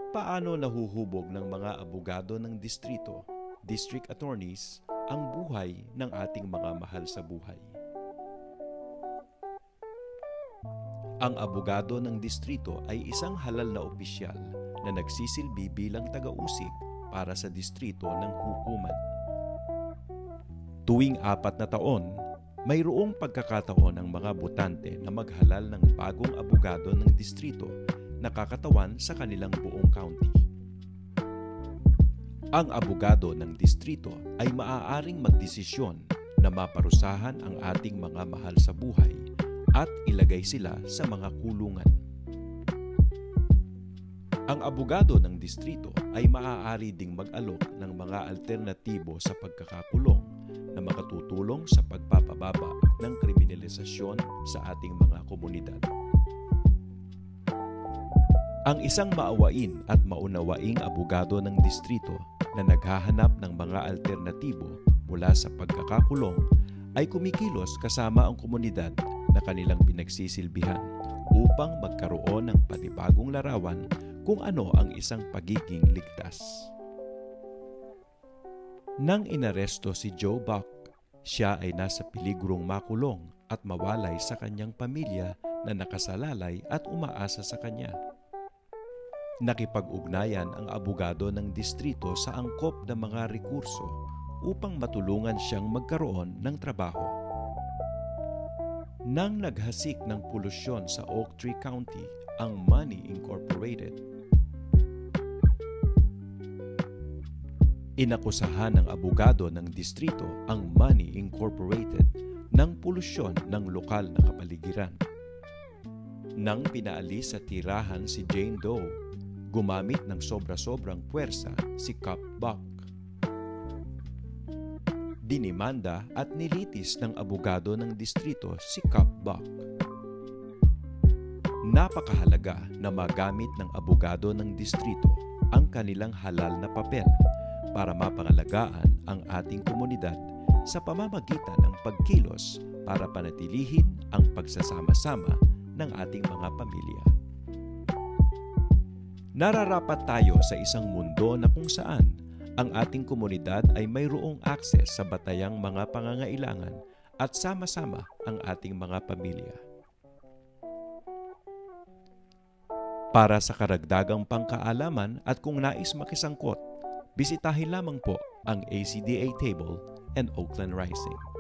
Paano nahuhubog ng mga abogado ng distrito, district attorneys, ang buhay ng ating mga mahal sa buhay? Ang abogado ng distrito ay isang halal na opisyal na nagsisilbi bilang taga-usig para sa distrito ng hukuman. Tuwing 4 na taon, mayroong pagkakataon ng mga botante na maghalal ng bagong abogado ng distrito na kakatawan sa kanilang buong county. Ang abogado ng distrito ay maaaring magdesisyon na maparusahan ang ating mga mahal sa buhay at ilagay sila sa mga kulungan. Ang abogado ng distrito ay maaari ding mag-alok ng mga alternatibo sa pagkakakulong na makatutulong sa pagpapababa ng kriminalisasyon sa ating mga komunidad. Ang isang maawain at maunawaing abogado ng distrito na naghahanap ng mga alternatibo mula sa pagkakakulong ay kumikilos kasama ang komunidad na kanilang pinagsisilbihan upang magkaroon ng panibagong larawan kung ano ang isang pagiging ligtas. Nang inaresto si Joe Buck, siya ay nasa peligrong makulong at mawalay sa kanyang pamilya na nakasalalay at umaasa sa kanya. Nakipag-ugnayan ang abogado ng distrito sa angkop ng mga rekurso upang matulungan siyang magkaroon ng trabaho. Nang naghasik ng polusyon sa Oak Tree County ang Money Incorporated, inakusahan ng abogado ng distrito ang Money Incorporated ng polusyon ng lokal na kapaligiran. Nang pinaalis sa tirahan si Jane Doe, gumamit ng sobra-sobrang puwersa si Cop Buck. Dinimanda at nilitis ng abogado ng distrito si Cop Buck. Napakahalaga na magamit ng abogado ng distrito ang kanilang halal na papel para mapangalagaan ang ating komunidad sa pamamagitan ng pagkilos para panatilihin ang pagsasama-sama ng ating mga pamilya. Nararapat tayo sa isang mundo na kung saan ang ating komunidad ay mayroong akses sa batayang mga pangangailangan at sama-sama ang ating mga pamilya. Para sa karagdagang pangkaalaman at kung nais makisangkot, bisitahin lamang po ang ACDA Table and Oakland Rising.